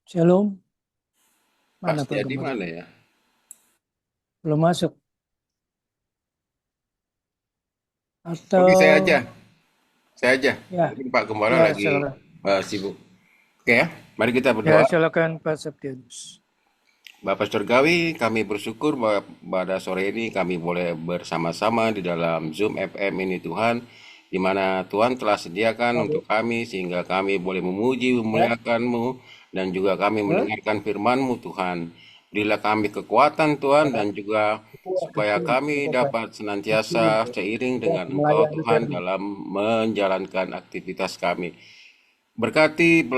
Shalom, Pak mana Pak Setiadi Gembala? mana ya? Belum masuk Oke, saya aja. atau Saya aja. ya? Mungkin Pak Gembala Ya, lagi silakan. sibuk. Oke ya, mari kita Ya, berdoa. silakan Pak Septianus. Bapak Surgawi, kami bersyukur bahwa pada sore ini kami boleh bersama-sama di dalam Zoom FM ini Tuhan, di mana Tuhan telah sediakan untuk kami sehingga kami boleh memuji, memuliakan-Mu, dan juga kami mendengarkan firman-Mu Tuhan. Berilah kami kekuatan Tuhan dan juga supaya kami dapat senantiasa seiring dengan Engkau Tuhan dalam menjalankan aktivitas kami. Berkati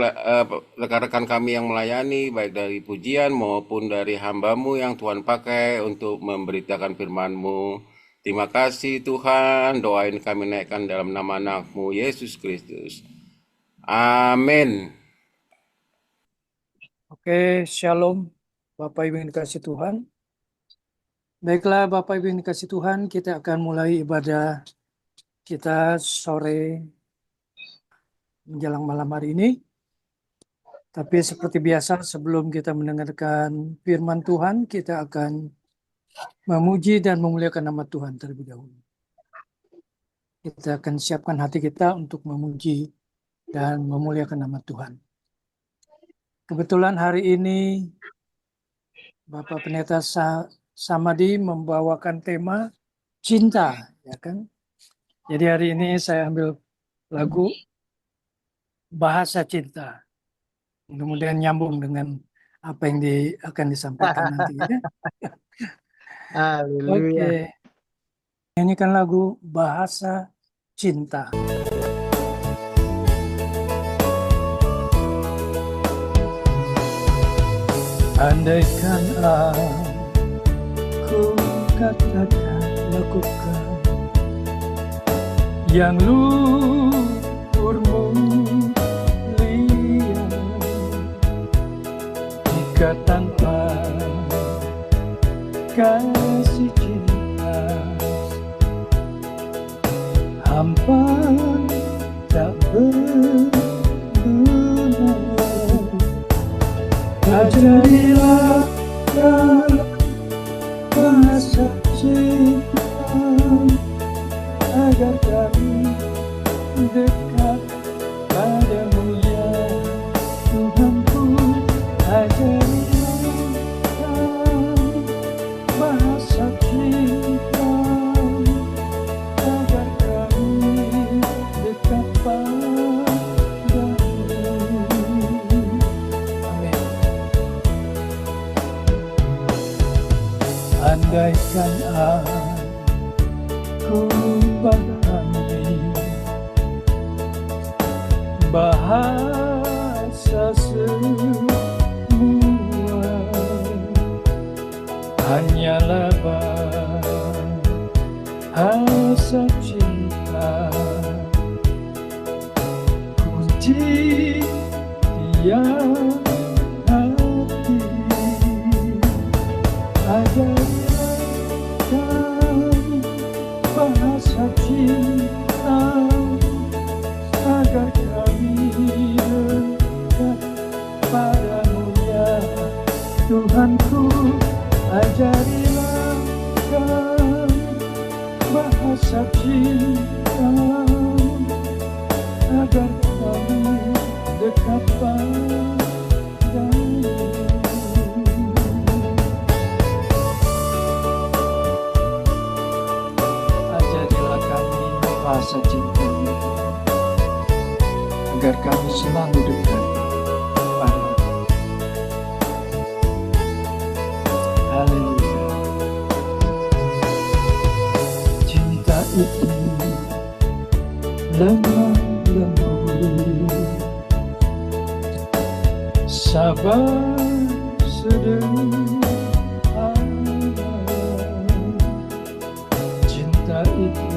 rekan-rekan kami yang melayani, baik dari pujian maupun dari hamba-Mu yang Tuhan pakai untuk memberitakan firman-Mu. Terima kasih Tuhan, doa ini kami naikkan dalam nama anak-Mu, Yesus Kristus. Amin. Oke, Shalom, Bapak Ibu yang dikasih Tuhan. Baiklah, Bapak Ibu yang dikasih Tuhan, kita akan mulai ibadah kita sore menjelang malam hari ini. Tapi seperti biasa, sebelum kita mendengarkan firman Tuhan, kita akan memuji dan memuliakan nama Tuhan terlebih dahulu. Kita akan siapkan hati kita untuk memuji dan memuliakan nama Tuhan. Kebetulan hari ini Bapak Pendeta Samadi membawakan tema cinta, ya kan? Jadi hari ini saya ambil lagu Bahasa Cinta. Mudah-mudahan nyambung dengan apa yang akan disampaikan nanti, ya. Haleluya. Oke. Ini kan lagu Bahasa Cinta. Andaikan aku katakan lakukan yang luhur mulia, jika tanpa kasih cinta hampa tak berguna. Ajarilah bahasa cinta agar kami dekat padamu ya Tuhanku. Ajarilah bahasa cinta agar kami dekat padamu. Andaikan aku pahami bahasa semua, hanyalah bahasa cinta, kunci tiap hati. Ajarilah kami bahasa cinta agar kami dekat padamu ya Tuhanku. Ajarilah kami bahasa cinta agar kami dekat padamu. Ajarilah kami bahasa cinta agar kami selalu dekat padamu. Haleluya. Cinta itu lemah lembut, sabar sederhana. Cinta itu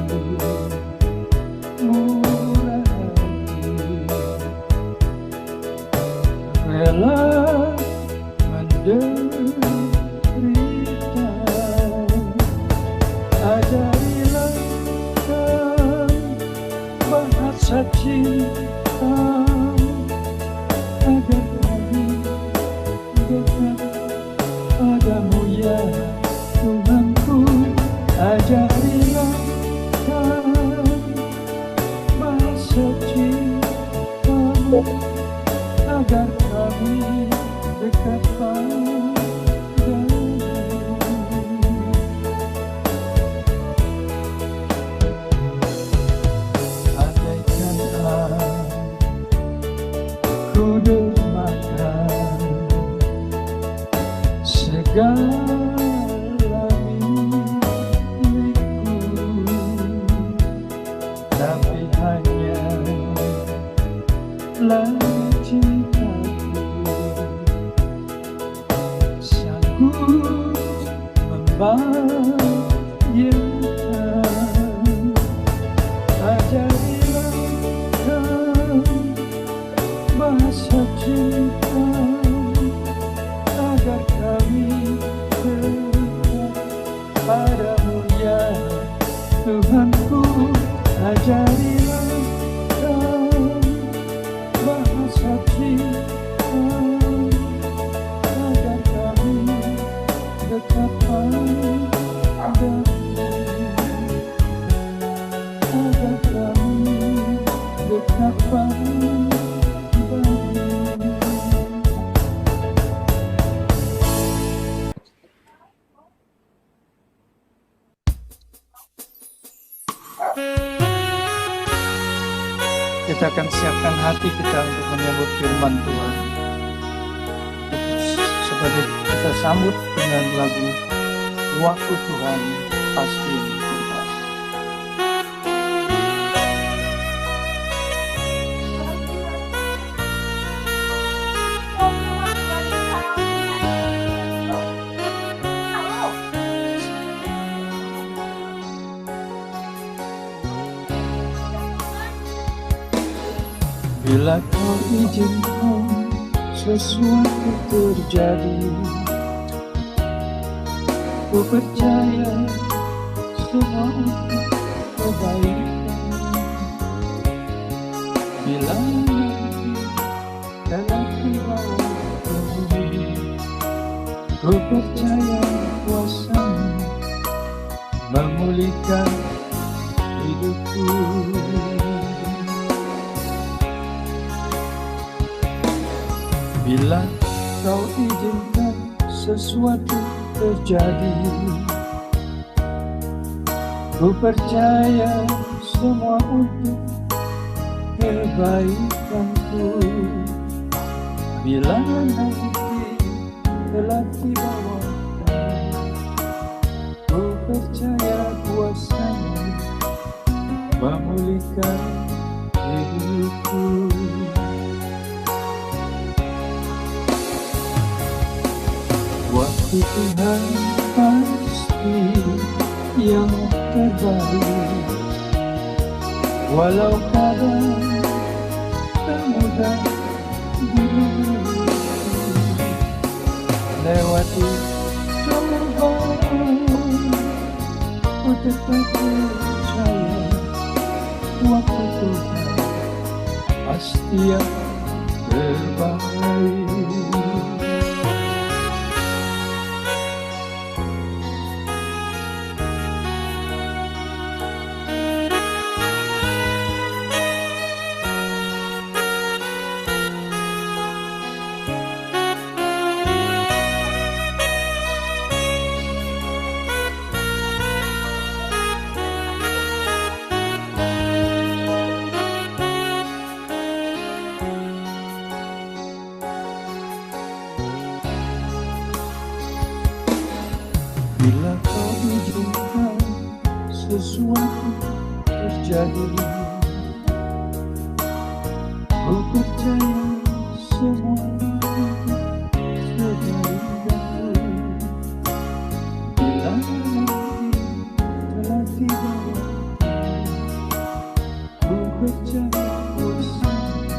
murah hati, rela menderita. Ajarilah kami bahasa cinta agar kami agar kami dekat padamu. Andaikan aku dermakan segala milikku, tapi hanyalah cintaku sanggup membayangkan. Ajarilah kami bahasa cinta agar kami dekat padamu ya Tuhanku. Ajarilah kami bahasa cinta agar kami dekat padamu, agar kami dekat padamu. Kita akan siapkan hati kita untuk menyambut firman Tuhan. Seperti kita sambut dengan lagu Waktu Tuhan Pasti Tepat. Bila kau izinkan sesuatu terjadi, ku percaya semua untuk kebaikan. Bila nanti telah tiba waktumu, ku percaya kuasa-Mu memulihkan hidupku. Bila kau izinkan sesuatu terjadi, ku percaya semua untuk kebaikanku. Bila nanti telah tiba waktu, ku percaya kuasa-Mu memulihkan hidupku. Waktu Tuhan pasti yang terbaik, walau kadang tak mudah dilalui. Lewati cobaan, ku tetap percaya waktu Tuhan pasti yang terbaik. Bila kau izinkan sesuatu terjadi, ku percaya semua kebaikanku. Bila nanti telah tiba waktu, ku percaya kuasa-Mu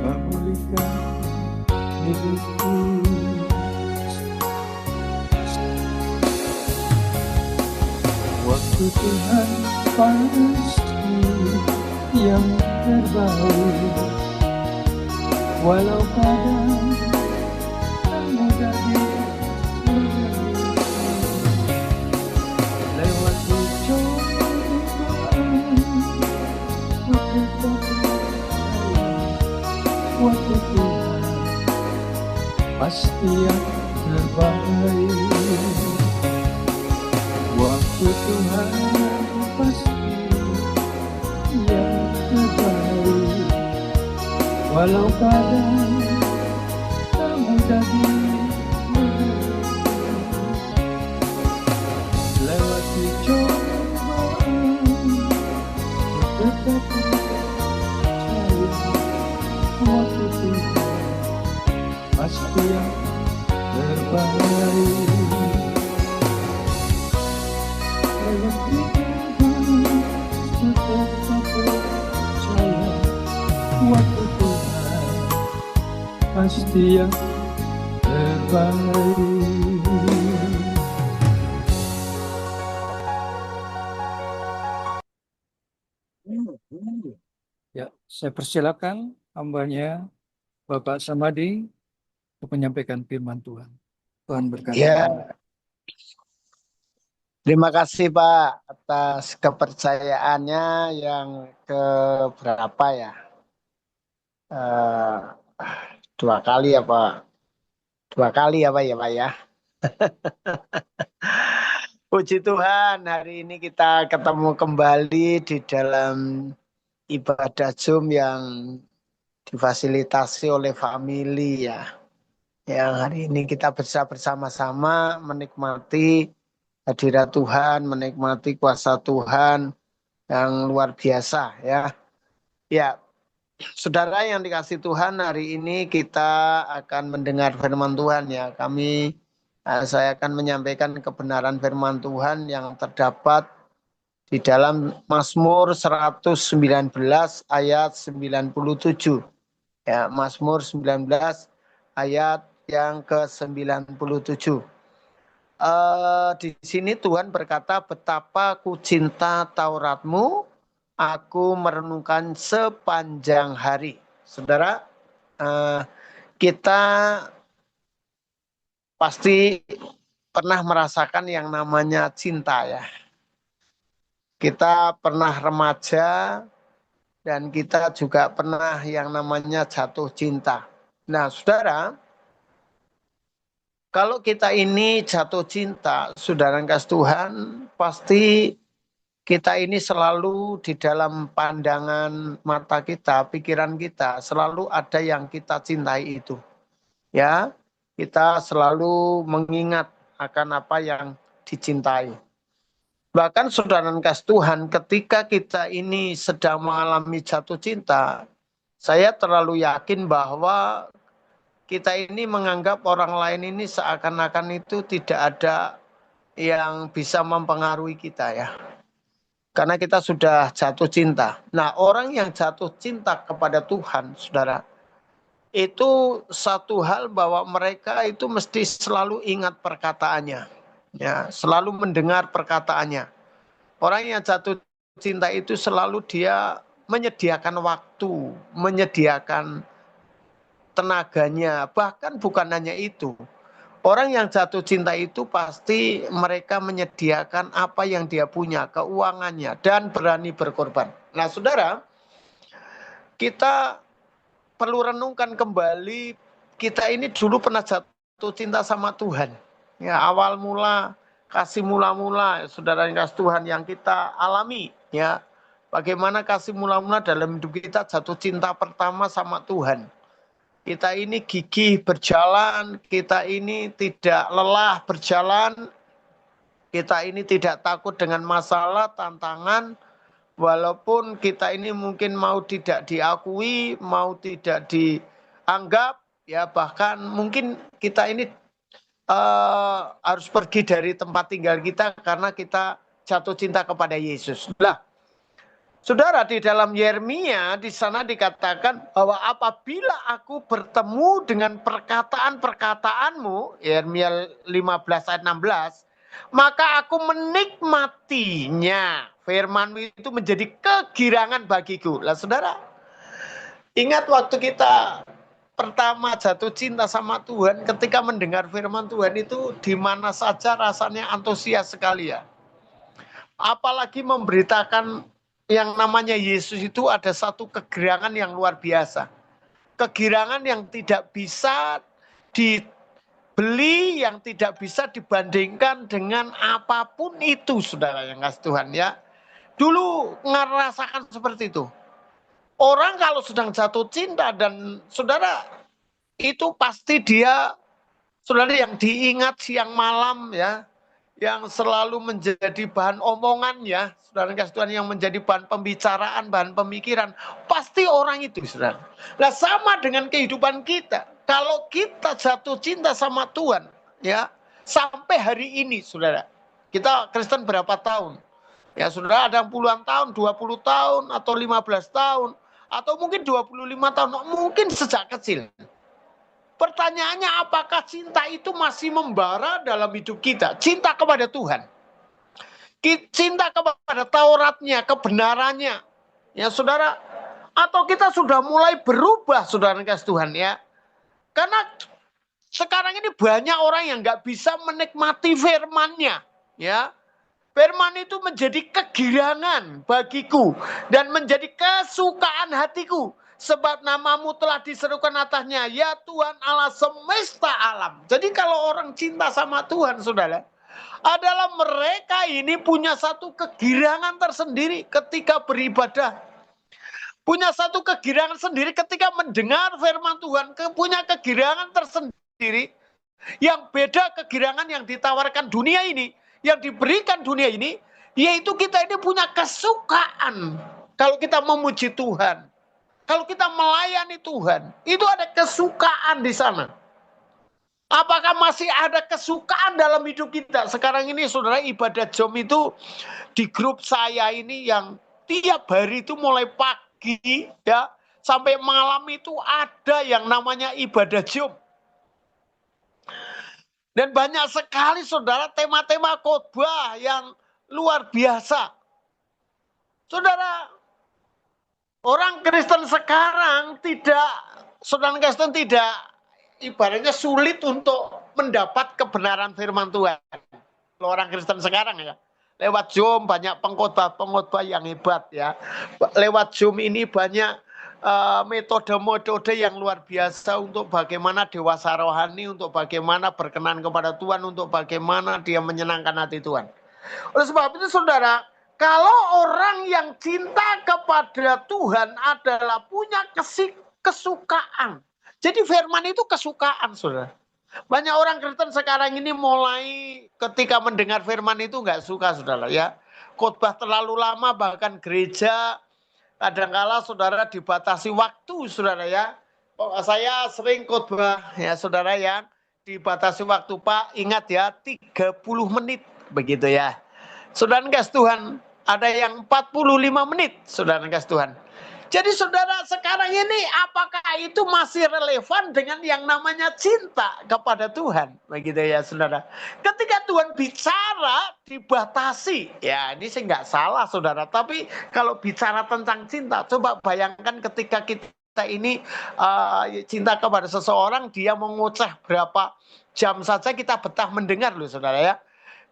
memulihkan hidupku. Waktu Tuhan pasti yang terbaik, walau kadang tak mudah dilalui. Lewati cobaan, ku tetap percaya waktu Tuhan pasti yang terbaik. Waktu Tuhan pasti yang terbaik. Walau kadang tak mudah lewati cobaan, tetap percaya waktu Tuhan pasti yang terbaik. Lewati cobaan, tetap percaya waktu Tuhan pasti yang terbaik. Ya, saya persilakan hambanya Bapak Samadi untuk menyampaikan firman Tuhan. Tuhan berkati. Ya, terima kasih Pak atas kepercayaannya yang keberapa ya? Eh, 2 kali ya Pak? 2 kali ya Pak ya? Puji Tuhan, hari ini kita ketemu kembali di dalam ibadah Zoom yang difasilitasi oleh family ya. Yang hari ini kita bisa bersama-sama menikmati hadirat Tuhan, menikmati kuasa Tuhan yang luar biasa ya. Ya, saudara yang dikasih Tuhan, hari ini kita akan mendengar firman Tuhan ya. Saya akan menyampaikan kebenaran firman Tuhan yang terdapat di dalam Mazmur 119 ayat 97. Ya, Mazmur 19 ayat yang ke-97. Di sini Tuhan berkata, betapa ku cinta Tauratmu, aku merenungkan sepanjang hari. Saudara, kita pasti pernah merasakan yang namanya cinta ya. Kita pernah remaja dan kita juga pernah yang namanya jatuh cinta. Nah, saudara, kalau kita ini jatuh cinta, saudara yang kasih Tuhan, pasti kita ini selalu di dalam pandangan mata kita, pikiran kita, selalu ada yang kita cintai itu. Ya, kita selalu mengingat akan apa yang dicintai. Bahkan saudara yang kasih Tuhan, ketika kita ini sedang mengalami jatuh cinta, saya terlalu yakin bahwa kita ini menganggap orang lain ini seakan-akan itu tidak ada yang bisa mempengaruhi kita ya. Karena kita sudah jatuh cinta. Nah, orang yang jatuh cinta kepada Tuhan, saudara, itu satu hal bahwa mereka itu mesti selalu ingat perkataannya. Ya, selalu mendengar perkataannya. Orang yang jatuh cinta itu selalu dia menyediakan waktu, menyediakan tenaganya, bahkan bukan hanya itu. Orang yang jatuh cinta itu pasti mereka menyediakan apa yang dia punya, keuangannya, dan berani berkorban. Nah, saudara, kita perlu renungkan kembali, kita ini dulu pernah jatuh cinta sama Tuhan. Ya, awal mula, kasih mula-mula, saudara yang kasih Tuhan yang kita alami. Ya, bagaimana kasih mula-mula dalam hidup kita, jatuh cinta pertama sama Tuhan. Kita ini gigih berjalan, kita ini tidak lelah berjalan, kita ini tidak takut dengan masalah, tantangan, walaupun kita ini mungkin mau tidak diakui, mau tidak dianggap, ya bahkan mungkin kita ini harus pergi dari tempat tinggal kita karena kita jatuh cinta kepada Yesus. Nah, saudara, di dalam Yeremia di sana dikatakan bahwa apabila aku bertemu dengan perkataan-perkataanmu, Yeremia 15 ayat 16, maka aku menikmatinya. Firman-Mu itu menjadi kegirangan bagiku. Lah saudara, ingat waktu kita pertama jatuh cinta sama Tuhan, ketika mendengar firman Tuhan itu di mana saja rasanya antusias sekali ya. Apalagi memberitakan yang namanya Yesus itu ada satu kegerangan yang luar biasa. kegirangan yang tidak bisa dibeli, yang tidak bisa dibandingkan dengan apapun itu, saudara yang kasih Tuhan ya. Dulu ngerasakan seperti itu. Orang kalau sedang jatuh cinta dan saudara, itu pasti dia, saudara, yang diingat siang malam ya, yang selalu menjadi bahan omongan ya, saudara kasih Tuhan, yang menjadi bahan pembicaraan, bahan pemikiran, pasti orang itu, saudara. Nah, sama dengan kehidupan kita. Kalau kita jatuh cinta sama Tuhan ya, sampai hari ini, saudara, kita Kristen berapa tahun? Ya, saudara, ada puluhan tahun, 20 tahun, atau 15 tahun, atau mungkin 25 tahun, mungkin sejak kecil. Pertanyaannya, apakah cinta itu masih membara dalam hidup kita? Cinta kepada Tuhan. Cinta kepada Tauratnya, kebenarannya. Ya, saudara. Atau kita sudah mulai berubah, saudara kasih Tuhan ya. Karena sekarang ini banyak orang yang nggak bisa menikmati firman-Nya. Ya. Firman itu menjadi kegirangan bagiku dan menjadi kesukaan hatiku. Sebab namamu telah diserukan atasnya, ya Tuhan Allah semesta alam. Jadi kalau orang cinta sama Tuhan, saudara, adalah mereka ini punya satu kegirangan tersendiri ketika beribadah. Punya satu kegirangan sendiri ketika mendengar firman Tuhan. Punya kegirangan tersendiri yang beda kegirangan yang ditawarkan dunia ini, yang diberikan dunia ini, yaitu kita ini punya kesukaan. Kalau kita memuji Tuhan, kalau kita melayani Tuhan, itu ada kesukaan di sana. Apakah masih ada kesukaan dalam hidup kita? Sekarang ini, saudara, ibadah jom itu di grup saya ini yang tiap hari itu mulai pagi ya sampai malam itu ada yang namanya ibadah jom. Dan banyak sekali, saudara, tema-tema khotbah yang luar biasa. Saudara, orang Kristen sekarang tidak, saudara Kristen tidak, ibaratnya sulit untuk mendapat kebenaran firman Tuhan. Orang Kristen sekarang ya, lewat Zoom banyak pengkhotbah yang hebat ya. Lewat Zoom ini banyak metode-metode yang luar biasa untuk bagaimana dewasa rohani, untuk bagaimana berkenan kepada Tuhan, untuk bagaimana dia menyenangkan hati Tuhan. Oleh sebab itu, saudara, kalau orang yang cinta kepada Tuhan adalah punya kesukaan. Jadi firman itu kesukaan, saudara. Banyak orang Kristen sekarang ini mulai ketika mendengar firman itu nggak suka, saudara ya. Khotbah terlalu lama, bahkan gereja kadangkala, saudara, dibatasi waktu, saudara ya. Saya sering khotbah ya, saudara ya, dibatasi waktu, Pak. Ingat ya, 30 menit begitu ya. Saudara kasih Tuhan, ada yang 45 menit, saudara kasih Tuhan. Jadi, saudara, sekarang ini apakah itu masih relevan dengan yang namanya cinta kepada Tuhan? Begitu ya, saudara. Ketika Tuhan bicara dibatasi, ya ini sih nggak salah, saudara. Tapi kalau bicara tentang cinta, coba bayangkan ketika kita ini cinta kepada seseorang, dia mau ngoceh berapa jam saja kita betah mendengar loh, saudara ya.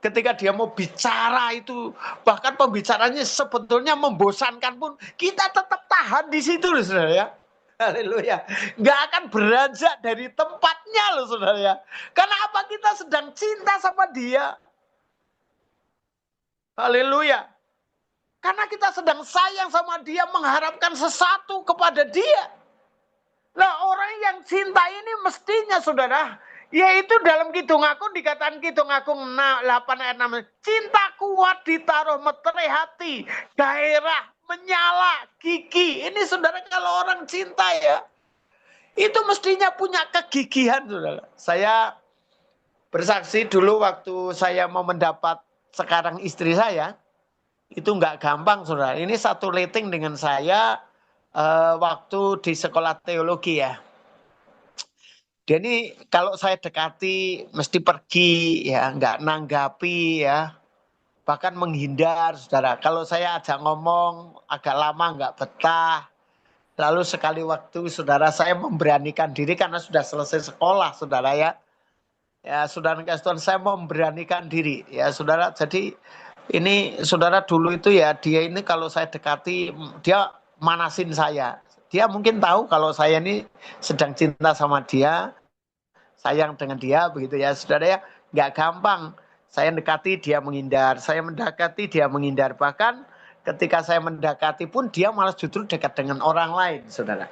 Ketika dia mau bicara itu, bahkan pembicaranya sebetulnya membosankan pun, kita tetap tahan di situ loh, saudara ya. Haleluya. Nggak akan beranjak dari tempatnya loh, saudara ya. Karena apa? Kita sedang cinta sama dia. Haleluya. Karena kita sedang sayang sama dia, mengharapkan sesuatu kepada dia. Nah, orang yang cinta ini mestinya, saudara, yaitu dalam Kidung Agung dikatakan, Kidung Agung 8 ayat 6, cinta kuat ditaruh meterai hati, gairah, menyala, gigi. Ini, saudara, kalau orang cinta ya, itu mestinya punya kegigihan, saudara. Saya bersaksi dulu waktu saya mau mendapat sekarang istri saya, itu nggak gampang, saudara. Ini satu rating dengan saya waktu di sekolah teologi ya. Jadi kalau saya dekati mesti pergi ya, nggak nanggapi ya, bahkan menghindar, saudara. Kalau saya ajak ngomong agak lama nggak betah. Lalu sekali waktu, saudara, saya memberanikan diri karena sudah selesai sekolah, saudara ya. Ya, saudara kasih Tuhan, saya memberanikan diri ya, saudara. Jadi ini, saudara, dulu itu ya, dia ini kalau saya dekati dia manasin saya. Dia mungkin tahu kalau saya ini sedang cinta sama dia, sayang dengan dia, begitu ya, saudara ya. Nggak gampang. Saya mendekati, dia menghindar. Saya mendekati, dia menghindar. Bahkan ketika saya mendekati pun, dia malah justru dekat dengan orang lain, saudara.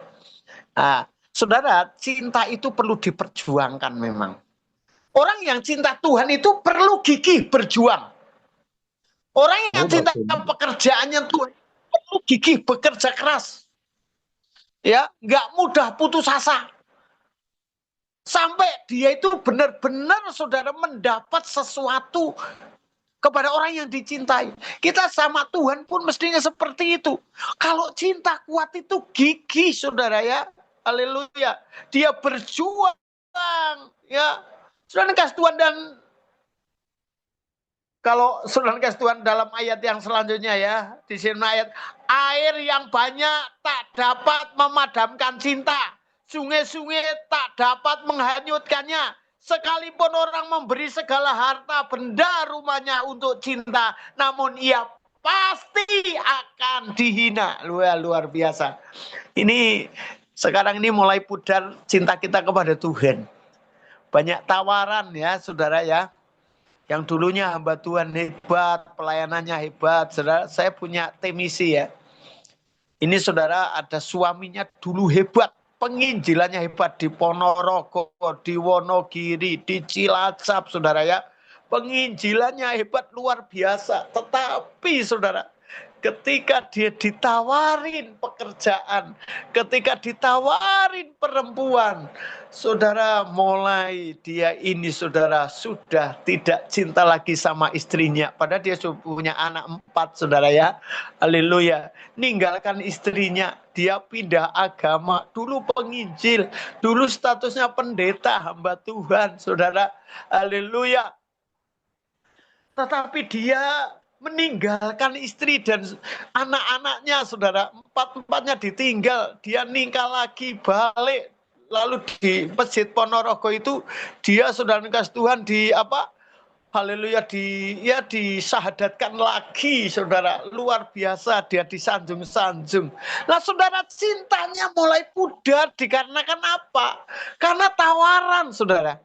Nah, saudara, cinta itu perlu diperjuangkan memang. Orang yang cinta Tuhan itu perlu gigih berjuang. Orang yang cinta pekerjaannya Tuhan perlu gigih bekerja keras. Ya, nggak mudah putus asa. Sampai dia itu benar-benar saudara mendapat sesuatu kepada orang yang dicintai. Kita sama Tuhan pun mestinya seperti itu. Kalau cinta kuat itu gigih saudara ya. Haleluya. Dia berjuang ya. Saudara kasih Tuhan, dan kalau saudara kasih Tuhan dalam ayat yang selanjutnya ya, di sini ayat, air yang banyak tak dapat memadamkan cinta, sungai-sungai tak dapat menghanyutkannya. Sekalipun orang memberi segala harta benda rumahnya untuk cinta, namun ia pasti akan dihina. Luar biasa. Ini sekarang ini mulai pudar cinta kita kepada Tuhan. Banyak tawaran ya saudara ya. Yang dulunya hamba Tuhan hebat, pelayanannya hebat. Saudara, saya punya temisi ya. Ini saudara, ada suaminya dulu hebat. Penginjilannya hebat di Ponorogo, di Wonogiri, di Cilacap saudara ya. Penginjilannya hebat luar biasa. Tetapi saudara, ketika dia ditawarin pekerjaan, ketika ditawarin perempuan, saudara, mulai dia ini saudara sudah tidak cinta lagi sama istrinya. Padahal dia punya anak 4 saudara ya. Haleluya. Ninggalkan istrinya, dia pindah agama. Dulu penginjil, dulu statusnya pendeta, hamba Tuhan saudara. Haleluya. Tetapi dia meninggalkan istri dan anak-anaknya saudara, 4-empatnya ditinggal, dia nikah lagi, balik, lalu di Masjid Ponorogo itu dia saudara kasih Tuhan di apa, haleluya, disahadatkan lagi saudara, luar biasa, dia disanjung-sanjung. Nah saudara, cintanya mulai pudar dikarenakan apa? Karena tawaran saudara.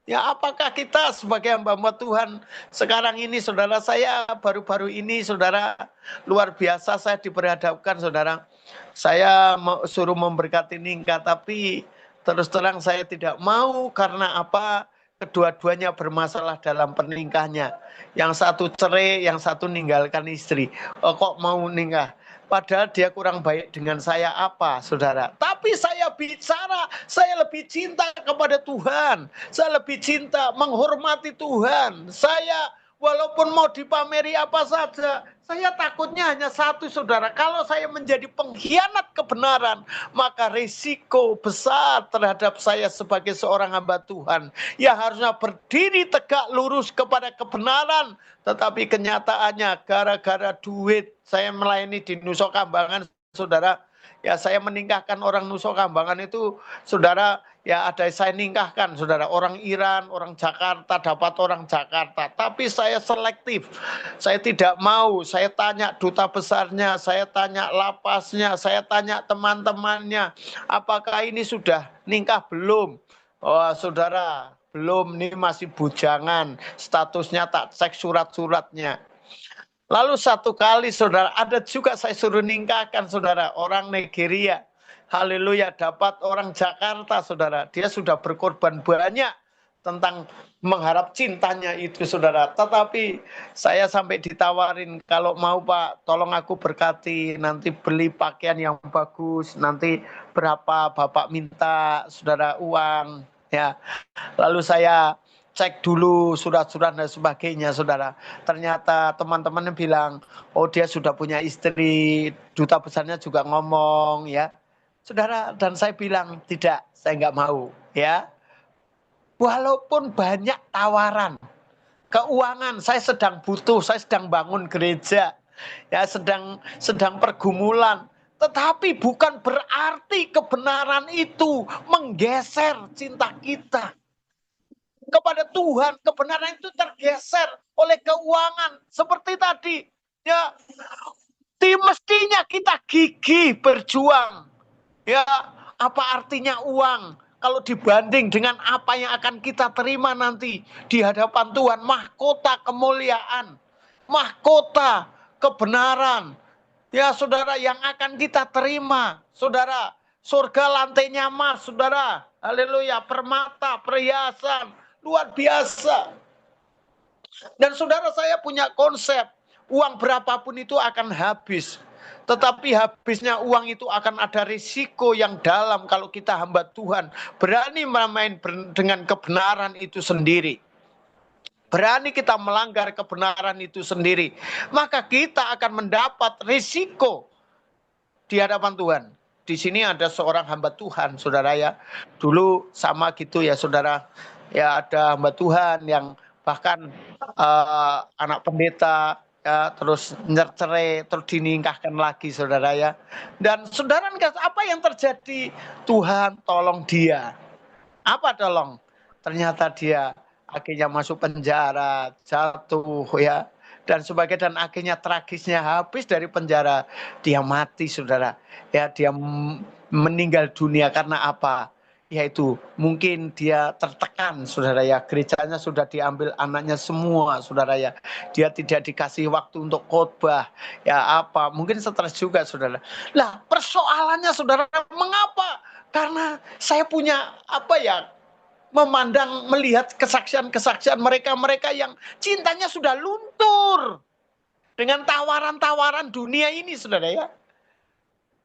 Ya, apakah kita sebagai hamba Tuhan sekarang ini saudara, saya baru-baru ini saudara, luar biasa saya diperhadapkan saudara. Saya suruh memberkati nikah, tapi terus terang saya tidak mau karena apa? Kedua-duanya bermasalah dalam pernikahannya. Yang satu cerai, yang satu ninggalkan istri. Oh, kok mau nikah? Padahal dia kurang baik dengan saya apa, saudara. Tapi saya bicara, saya lebih cinta kepada Tuhan. Saya lebih cinta, menghormati Tuhan. Saya walaupun mau dipameri apa saja, saya takutnya hanya satu, saudara. Kalau saya menjadi pengkhianat kebenaran, maka risiko besar terhadap saya sebagai seorang hamba Tuhan. Ya harusnya berdiri tegak lurus kepada kebenaran. Tetapi kenyataannya gara-gara duit, saya melayani di Nusa Kambangan, saudara. Ya saya menikahkan orang Nusa Kambangan itu, saudara, ya ada saya nikahkan, saudara, orang Iran, orang Jakarta, dapat orang Jakarta. Tapi saya selektif, saya tidak mau, saya tanya duta besarnya, saya tanya lapasnya, saya tanya teman-temannya, apakah ini sudah nikah belum? Oh saudara, belum, ini masih bujangan, statusnya tak cek surat-suratnya. Lalu satu kali saudara, ada juga saya suruh nikahkan saudara, orang Nigeria. Haleluya, dapat orang Jakarta saudara. Dia sudah berkorban banyak tentang mengharap cintanya itu saudara. Tetapi saya sampai ditawarin, kalau mau Pak, tolong aku berkati, nanti beli pakaian yang bagus, nanti berapa Bapak minta saudara uang. Ya, lalu saya cek dulu surat-surat dan sebagainya saudara. Ternyata teman-temannya bilang, oh dia sudah punya istri, duta besarnya juga ngomong ya. Saudara, dan saya bilang tidak, saya nggak mau ya. Walaupun banyak tawaran, keuangan, saya sedang butuh, saya sedang bangun gereja, ya sedang pergumulan. Tetapi bukan berarti kebenaran itu menggeser cinta kita kepada Tuhan. Kebenaran itu tergeser oleh keuangan. Seperti tadi, ya Mestinya kita gigih berjuang. Ya, apa artinya uang kalau dibanding dengan apa yang akan kita terima nanti di hadapan Tuhan? Mahkota kemuliaan, mahkota kebenaran. Ya saudara, yang akan kita terima. Saudara, surga lantainya emas, saudara. Haleluya, permata, perhiasan, luar biasa. Dan saudara, saya punya konsep, uang berapapun itu akan habis. Tetapi habisnya uang itu akan ada risiko yang dalam kalau kita hamba Tuhan berani bermain dengan kebenaran itu sendiri. Berani kita melanggar kebenaran itu sendiri. Maka kita akan mendapat risiko di hadapan Tuhan. Di sini ada seorang hamba Tuhan, saudara ya. Dulu sama gitu ya, saudara. Ya, ada hamba Tuhan yang bahkan anak pendeta ya, terus nyercerai, terus dinikahkan lagi, saudara ya. Dan saudara, apa yang terjadi? Tuhan tolong dia. Apa tolong? Ternyata dia akhirnya masuk penjara, jatuh ya, dan sebagainya, dan akhirnya tragisnya habis dari penjara, dia mati, saudara. Ya, dia meninggal dunia karena apa? Yaitu mungkin dia tertekan, saudara ya. Gerejanya sudah diambil anaknya semua, saudara ya. Dia tidak dikasih waktu untuk khotbah. Ya apa? Mungkin stres juga, saudara. Lah, persoalannya, saudara, mengapa? Karena saya punya apa ya? Memandang, melihat kesaksian-kesaksian mereka-mereka yang cintanya sudah luntur dengan tawaran-tawaran dunia ini, saudara ya.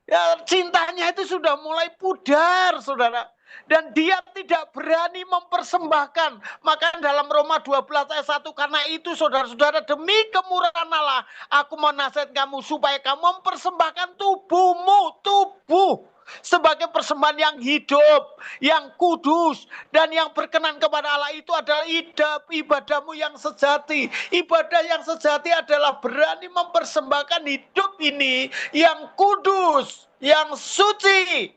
Ya, cintanya itu sudah mulai pudar, saudara. Dan dia tidak berani mempersembahkan. Maka dalam Roma 12 ayat 1, karena itu saudara-saudara, demi kemurahan Allah, aku menasihat kamu supaya kamu mempersembahkan tubuh sebagai persembahan yang hidup, yang kudus, dan yang berkenan kepada Allah. Itu adalah ibadahmu yang sejati. Ibadah yang sejati adalah berani mempersembahkan hidup ini yang kudus, yang suci,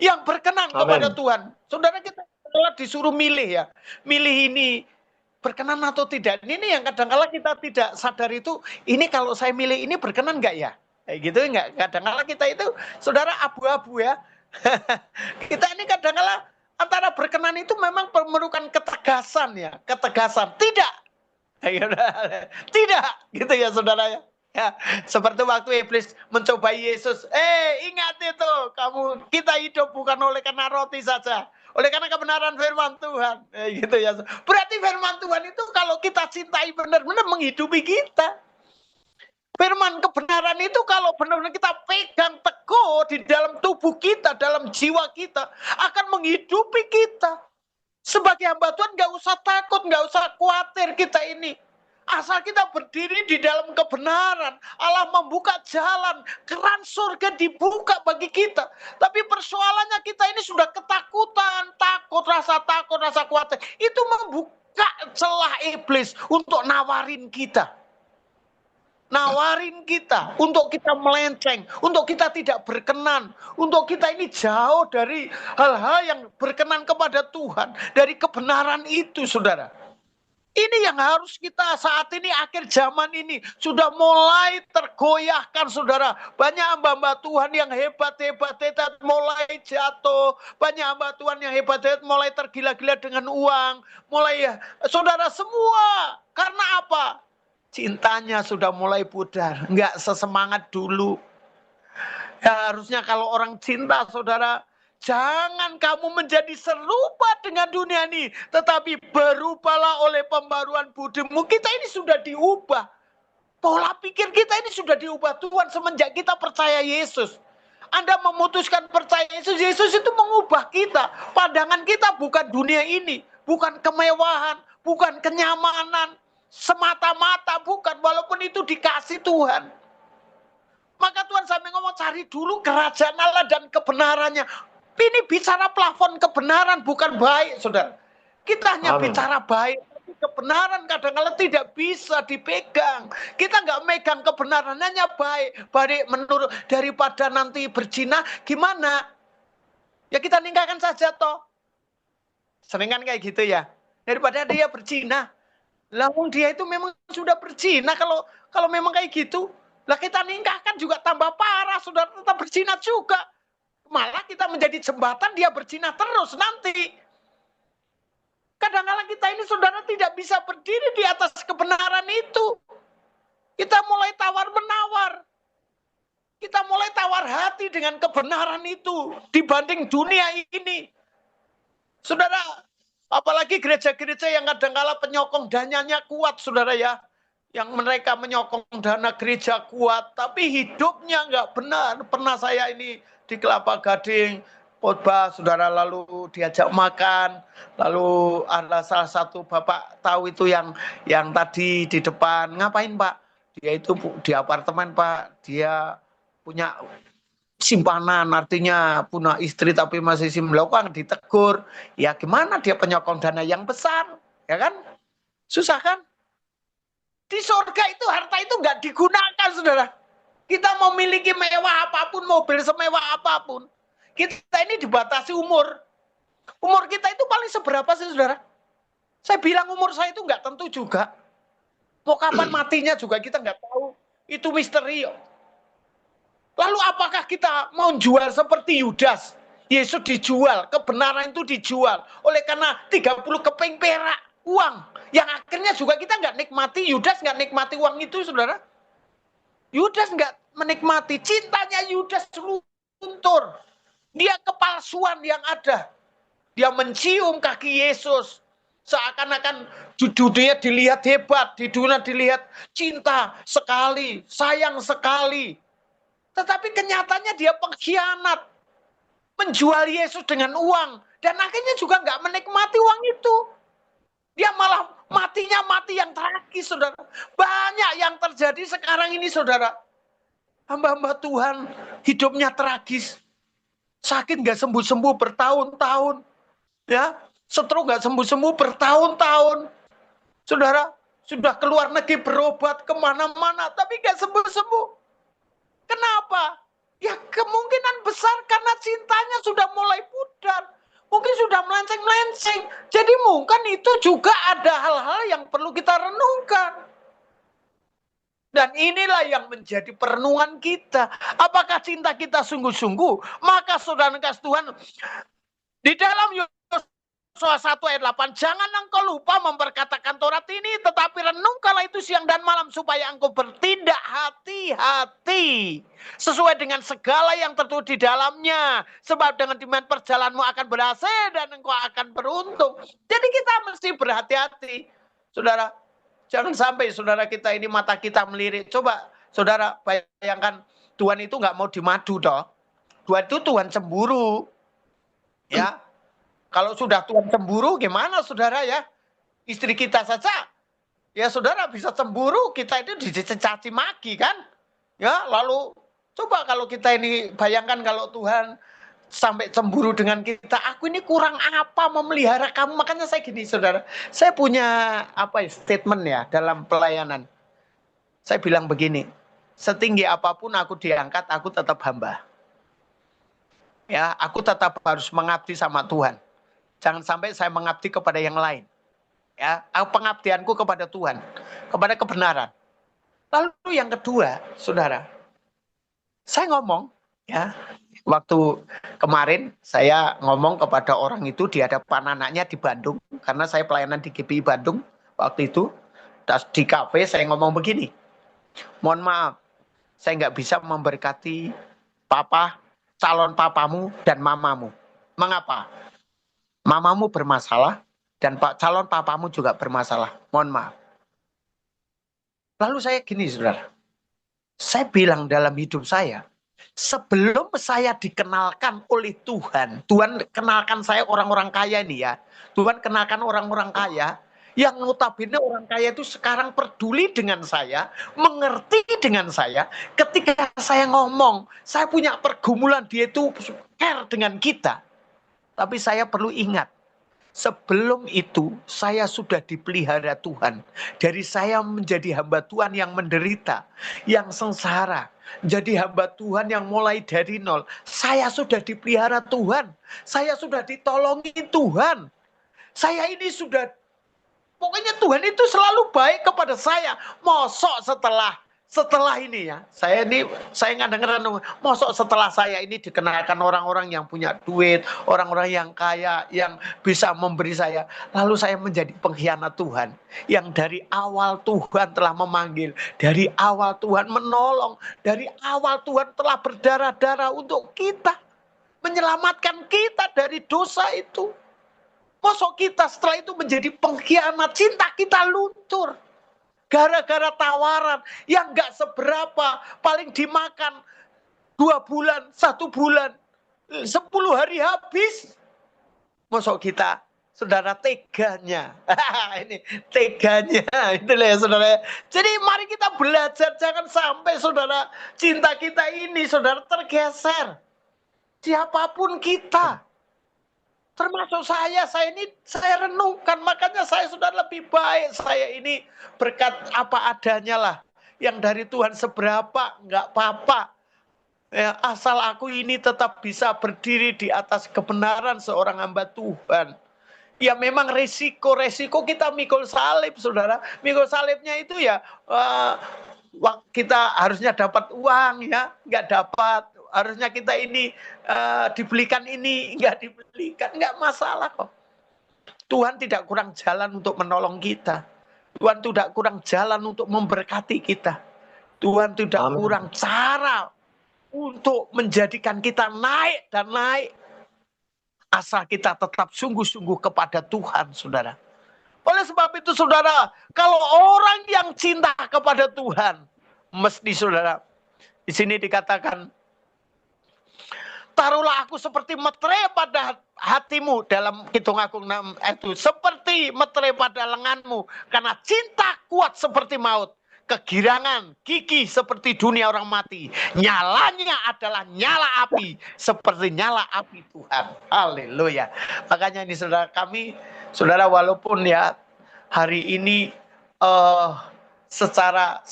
yang berkenan kepada Tuhan. Saudara, kita telah disuruh milih ya. Milih ini berkenan atau tidak. Ini yang kadang-kala kita tidak sadar itu, ini kalau saya milih ini berkenan enggak ya? Kayak gitu enggak? Kadang-kala kita itu, saudara, abu-abu ya. Kita ini kadang-kala antara berkenan itu memang memerlukan ketegasan ya. Ketegasan. Tidak. Tidak. Gitu ya, saudara ya. Ya, seperti waktu iblis mencobai Yesus. Ingat itu, kita hidup bukan oleh karena roti saja, oleh karena kebenaran firman Tuhan. Gitu ya. Berarti firman Tuhan itu kalau kita cintai benar-benar menghidupi kita. Firman kebenaran itu kalau benar-benar kita pegang teguh di dalam tubuh kita, dalam jiwa kita, akan menghidupi kita. Sebagai hamba Tuhan nggak usah takut, nggak usah khawatir kita ini. Asal kita berdiri di dalam kebenaran, Allah membuka jalan, keran surga dibuka bagi kita. Tapi persoalannya kita ini sudah ketakutan, rasa khawatir. Itu membuka celah iblis untuk nawarin kita. Untuk kita melenceng, untuk kita tidak berkenan, untuk kita ini jauh dari hal-hal yang berkenan kepada Tuhan, dari kebenaran itu, saudara. Ini yang harus kita saat ini, akhir zaman ini, sudah mulai tergoyahkan, saudara. Banyak hamba-hamba Tuhan yang hebat-hebat mulai jatuh. Banyak hamba Tuhan yang hebat-hebat mulai tergila-gila dengan uang. Saudara, semua. Karena apa? Cintanya sudah mulai pudar. Enggak sesemangat dulu. Ya, harusnya kalau orang cinta, saudara, jangan kamu menjadi serupa dengan dunia ini, tetapi berubahlah oleh pembaruan budimu. Kita ini sudah diubah. Pola pikir kita ini sudah diubah Tuhan semenjak kita percaya Yesus. Anda memutuskan percaya Yesus, Yesus itu mengubah kita. Pandangan kita bukan dunia ini, bukan kemewahan, bukan kenyamanan semata-mata, bukan, walaupun itu dikasih Tuhan. Maka Tuhan sampai ngomong, cari dulu kerajaan Allah dan kebenarannya. Ini bicara plafon kebenaran, bukan baik, saudara. Kita hanya bicara baik, tapi kebenaran kadang-kadang tidak bisa dipegang. Kita nggak megang kebenaran, hanya baik. Baik menurut, daripada nanti berzina, gimana? Ya kita nikahkan saja toh. Seringan kayak gitu ya. Daripada dia berzina. Lah dia itu memang sudah berzina, kalau memang kayak gitu. Lah kita nikahkan juga tambah parah, saudara, tetap berzina juga. Malah kita menjadi jembatan, dia berzina terus nanti. Kadang-kadang kita ini, saudara, tidak bisa berdiri di atas kebenaran itu. Kita mulai tawar-menawar. Kita mulai tawar hati dengan kebenaran itu dibanding dunia ini. Saudara, apalagi gereja-gereja yang kadang-kala penyokong dananya kuat, saudara ya. Yang mereka menyokong dana gereja kuat, tapi hidupnya nggak benar. Pernah saya ini di Kelapa Gading, khotbah, saudara, lalu diajak makan. Lalu ada salah satu bapak tahu itu yang tadi di depan, ngapain Pak? Dia itu di apartemen Pak, dia punya simpanan, artinya punya istri tapi masih simlokang, ditegur. Ya gimana, dia penyokong dana yang besar, ya kan? Susah kan? Di surga itu harta itu nggak digunakan, saudara. Kita memiliki mewah apapun, mobil semewah apapun, kita ini dibatasi umur. Umur kita itu paling seberapa sih, saudara? Saya bilang umur saya itu nggak tentu juga. Mau kapan matinya juga kita nggak tahu. Itu misteri. Lalu apakah kita mau jual seperti Yudas? Yesus dijual, kebenaran itu dijual. Oleh karena 30 keping perak uang. Yang akhirnya juga kita nggak nikmati, Yudas nggak nikmati uang itu, saudara. Yudas nggak menikmati, cintanya Yudas luntur. Dia kepalsuan yang ada. Dia mencium kaki Yesus. Seakan-akan di dunia dilihat hebat, di dunia dilihat cinta sekali, sayang sekali. Tetapi kenyataannya dia pengkhianat. Menjual Yesus dengan uang. Dan akhirnya juga nggak menikmati uang itu. Dia malah matinya mati yang tragis, saudara. Banyak yang terjadi sekarang ini, saudara. Hamba-hamba Tuhan hidupnya tragis. Sakit nggak sembuh-sembuh bertahun-tahun. Ya, stroke nggak sembuh-sembuh bertahun-tahun. Saudara, sudah keluar negeri berobat kemana-mana, tapi nggak sembuh-sembuh. Kenapa? Ya kemungkinan besar karena cintanya sudah mulai pudar. Mungkin sudah melenceng-melenceng. Jadi mungkin itu juga ada hal-hal yang perlu kita renungkan. Dan inilah yang menjadi perenungan kita. Apakah cinta kita sungguh-sungguh? Maka saudara kasih Tuhan, di dalam Yosua 1 ayat 8, jangan engkau lupa memperkatakan Taurat ini, tetapi renungkanlah itu siang dan malam, supaya engkau bertindak hati-hati sesuai dengan segala yang tertulis di dalamnya. Sebab dengan demikian perjalananmu akan berhasil dan engkau akan beruntung. Jadi kita mesti berhati-hati, saudara. Jangan sampai saudara kita ini mata kita melirik. Coba saudara bayangkan, Tuhan itu nggak mau dimadu toh. Tuhan itu Tuhan cemburu. Ya. Kalau sudah Tuhan cemburu gimana saudara ya? Istri kita saja. Ya saudara bisa cemburu, kita itu dicaci maki kan? Ya, lalu coba kalau kita ini bayangkan kalau Tuhan sampai cemburu dengan kita, aku ini kurang apa memelihara kamu. Makanya saya gini, saudara, saya punya statement ya dalam pelayanan. Saya bilang begini, setinggi apapun aku diangkat, aku tetap hamba. Ya, aku tetap harus mengabdi sama Tuhan. Jangan sampai saya mengabdi kepada yang lain. Ya, pengabdianku kepada Tuhan, kepada kebenaran. Lalu yang kedua, saudara, saya ngomong ya. Waktu kemarin saya ngomong kepada orang itu di hadapan anaknya di Bandung. Karena saya pelayanan di GPI Bandung waktu itu. Di kafe saya ngomong begini. Mohon maaf, saya nggak bisa memberkati papa, calon papamu dan mamamu. Mengapa? Mamamu bermasalah dan calon papamu juga bermasalah. Mohon maaf. Lalu saya gini, saudara. Saya bilang dalam hidup saya, sebelum saya dikenalkan oleh Tuhan, Tuhan kenalkan saya orang-orang kaya ini ya. Tuhan kenalkan orang-orang kaya, yang notabene orang kaya itu sekarang peduli dengan saya, mengerti dengan saya. Ketika saya ngomong, saya punya pergumulan, dia itu care dengan kita. Tapi saya perlu ingat, sebelum itu saya sudah dipelihara Tuhan. Dari saya menjadi hamba Tuhan yang menderita, yang sengsara. Jadi hamba Tuhan yang mulai dari nol. Saya sudah dipelihara Tuhan. Saya sudah ditolongi Tuhan. Saya ini sudah, pokoknya Tuhan itu selalu baik kepada saya. Mosok setelah setelah ini ya, saya kadang-kadang, mosok setelah saya ini dikenalkan orang-orang yang punya duit, orang-orang yang kaya, yang bisa memberi saya, lalu saya menjadi pengkhianat Tuhan, yang dari awal Tuhan telah memanggil, dari awal Tuhan menolong, dari awal Tuhan telah berdarah-darah untuk kita, menyelamatkan kita dari dosa itu. Mosok kita setelah itu menjadi pengkhianat, cinta kita luntur. Gara-gara tawaran yang gak seberapa, paling dimakan 2 bulan, 1 bulan, 10 hari habis. Mosok kita, saudara, teganya. Ini teganya, itulah ya saudara. Jadi mari kita belajar, jangan sampai saudara, cinta kita ini saudara tergeser. Siapapun kita. Termasuk saya ini saya renungkan, makanya saya sudah lebih baik, saya ini berkat apa adanya lah, yang dari Tuhan seberapa, nggak apa-apa. Ya, asal aku ini tetap bisa berdiri di atas kebenaran seorang hamba Tuhan. Ya memang resiko kita mikul salib, saudara. Mikul salibnya itu ya kita harusnya dapat uang ya, nggak dapat. Harusnya kita ini dibelikan ini, nggak dibelikan, nggak masalah kok. Tuhan tidak kurang jalan untuk menolong kita. Tuhan tidak kurang jalan untuk memberkati kita. Tuhan tidak kurang cara untuk menjadikan kita naik dan naik. Asal kita tetap sungguh-sungguh kepada Tuhan, saudara. Oleh sebab itu, saudara, kalau orang yang cinta kepada Tuhan, mesti saudara, di sini dikatakan, taruhlah aku seperti meterai pada hatimu, dalam Kidung Agung 6 itu, seperti meterai pada lenganmu, karena cinta kuat seperti maut, kegirangan gigih seperti dunia orang mati, nyalanya adalah nyala api, seperti nyala api Tuhan. Haleluya. Makanya ini saudara kami, saudara, walaupun ya hari ini secara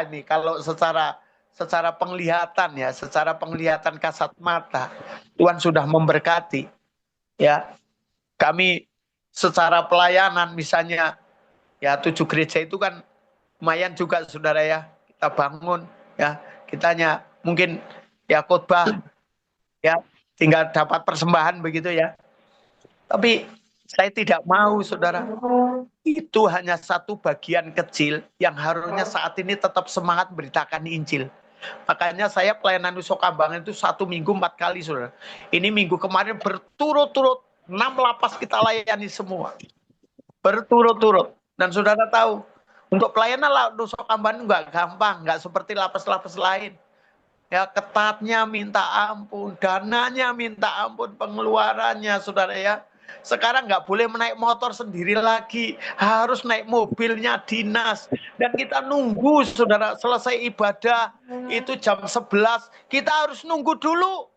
ini, kalau secara penglihatan ya, secara penglihatan kasat mata, Tuhan sudah memberkati. Ya, kami secara pelayanan misalnya, ya 7 gereja itu kan lumayan juga saudara ya, kita bangun ya, kitanya mungkin ya khotbah, ya tinggal dapat persembahan begitu ya. Tapi saya tidak mau saudara, itu hanya satu bagian kecil yang harusnya saat ini tetap semangat beritakan Injil. Makanya saya pelayanan di Sokambangan itu 1 minggu 4 kali saudara. Ini minggu kemarin berturut-turut 6 lapas kita layani semua. Berturut-turut. Dan saudara tahu, untuk pelayanan di Sokambangan nggak gampang, nggak seperti lapas-lapas lain. Ya ketatnya minta ampun, dananya minta ampun, pengeluarannya saudara ya. Sekarang nggak boleh menaik motor sendiri lagi, harus naik mobilnya dinas. Dan kita nunggu saudara, selesai ibadah itu jam 11, kita harus nunggu dulu.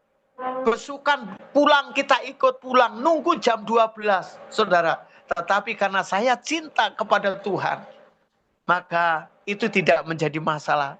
Besukan pulang, kita ikut pulang, nunggu jam 12 saudara. Tetapi karena saya cinta kepada Tuhan, maka itu tidak menjadi masalah.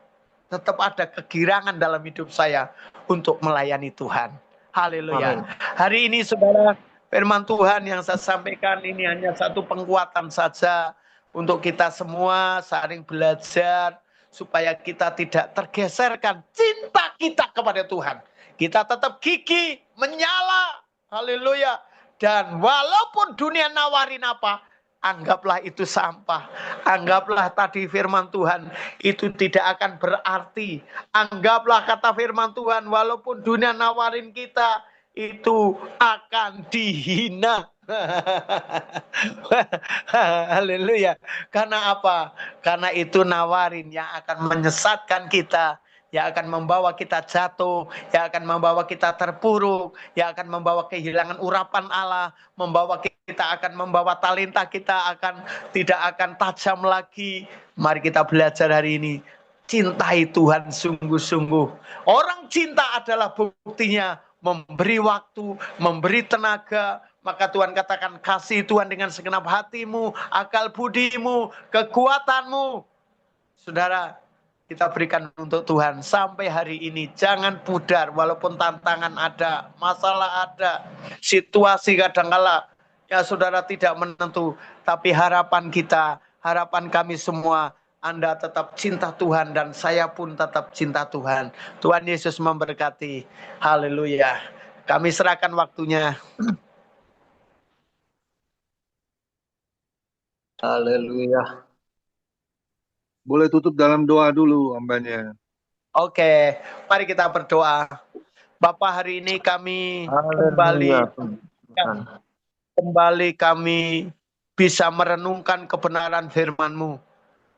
Tetap ada kegirangan dalam hidup saya untuk melayani Tuhan. Haleluya. Hari ini saudara, firman Tuhan yang saya sampaikan ini hanya satu penguatan saja untuk kita semua saling belajar supaya kita tidak tergeserkan cinta kita kepada Tuhan. Kita tetap gigih, menyala. Haleluya. Dan walaupun dunia nawarin apa, anggaplah itu sampah. Anggaplah tadi firman Tuhan itu tidak akan berarti. Anggaplah kata firman Tuhan, walaupun dunia nawarin kita, itu akan dihina. Haleluya. Karena apa? Karena itu nawarin yang akan menyesatkan kita, yang akan membawa kita jatuh, yang akan membawa kita terpuruk, yang akan membawa kehilangan urapan Allah, membawa talenta kita tidak akan tajam lagi. Mari kita belajar hari ini, cintai Tuhan sungguh-sungguh. Orang cinta adalah buktinya memberi waktu, memberi tenaga. Maka Tuhan katakan, kasih Tuhan dengan segenap hatimu, akal budimu, kekuatanmu. Saudara, kita berikan untuk Tuhan sampai hari ini. Jangan pudar walaupun tantangan ada, masalah ada, situasi kadangkala ya saudara tidak menentu. Tapi harapan kita, harapan kami semua Anda tetap cinta Tuhan dan saya pun tetap cinta Tuhan. Tuhan Yesus memberkati. Haleluya. Kami serahkan waktunya. Haleluya. Boleh tutup dalam doa dulu hambanya. Oke, mari kita berdoa. Bapak, hari ini kami Haleluya. kembali kami bisa merenungkan kebenaran firman-Mu.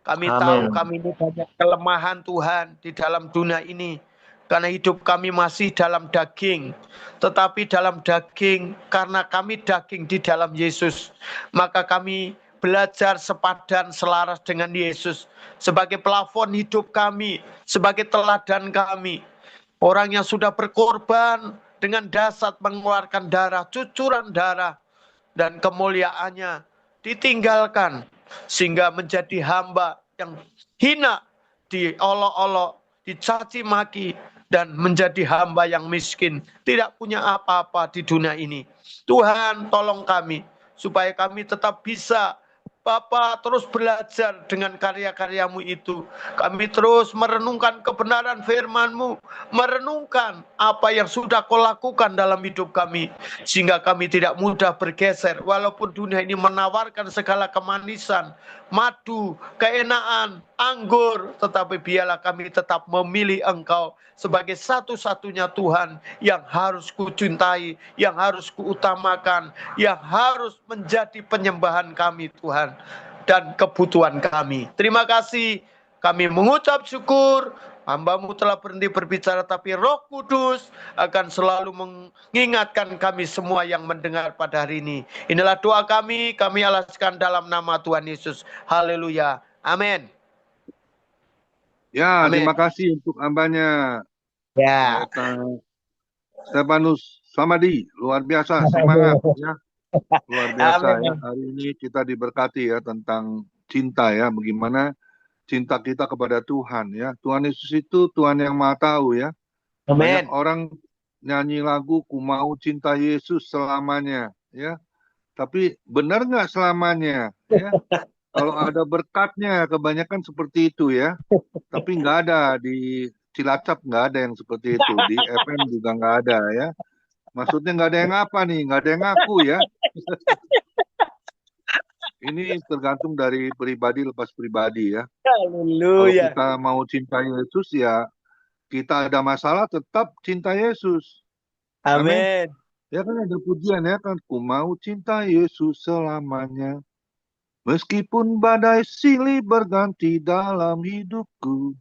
Kami Amin. tahu kami ini banyak kelemahan Tuhan di dalam dunia ini. Karena hidup kami masih dalam daging. Tetapi dalam daging, karena kami daging di dalam Yesus. Maka kami belajar sepadan selaras dengan Yesus. Sebagai pelafon hidup kami. Sebagai teladan kami. Orang yang sudah berkorban dengan dahsyat mengeluarkan darah, cucuran darah. Dan kemuliaannya ditinggalkan. Sehingga menjadi hamba yang hina, diolok-olok, dicaci maki, dan menjadi hamba yang miskin, tidak punya apa-apa di dunia ini. Tuhan, tolong kami supaya kami tetap bisa, Bapa, terus belajar dengan karya-karyamu itu. Kami terus merenungkan kebenaran firman-Mu, merenungkan apa yang sudah Kau lakukan dalam hidup kami, sehingga kami tidak mudah bergeser, walaupun dunia ini menawarkan segala kemanisan, madu, keenaan, anggur, tetapi biarlah kami tetap memilih Engkau sebagai satu-satunya Tuhan yang harus kucintai, yang harus kuutamakan, yang harus menjadi penyembahan kami Tuhan dan kebutuhan kami. Terima kasih, kami mengucap syukur. Hamba-Mu telah berhenti berbicara, tapi Roh Kudus akan selalu mengingatkan kami semua yang mendengar pada hari ini. Inilah doa kami alaskan dalam nama Tuhan Yesus. Haleluya. Amin. Ya, Amin. terima kasih untuk hambanya. Ya. Stefanus Samadi, luar biasa, semangat ya. Luar biasa Amin. ya. Hari ini kita diberkati ya tentang cinta ya, bagaimana cinta kita kepada Tuhan ya. Tuhan Yesus itu Tuhan yang Maha Tahu ya. Banyak Amin. orang nyanyi lagu ku mau cinta Yesus selamanya ya. Tapi benar nggak selamanya ya? Kalau ada berkatnya kebanyakan seperti itu ya. Tapi nggak ada di Cilacap, nggak ada yang seperti itu. Di FM juga nggak ada ya. Maksudnya nggak ada yang apa nih? Nggak ada yang ngaku ya. Ini tergantung dari pribadi lepas pribadi ya. Kalau Haleluya. kita mau cinta Yesus ya, kita ada masalah tetap cinta Yesus. Amin. Ya kan ada pujian ya kan, ku mau cinta Yesus selamanya. Meskipun badai silih berganti dalam hidupku,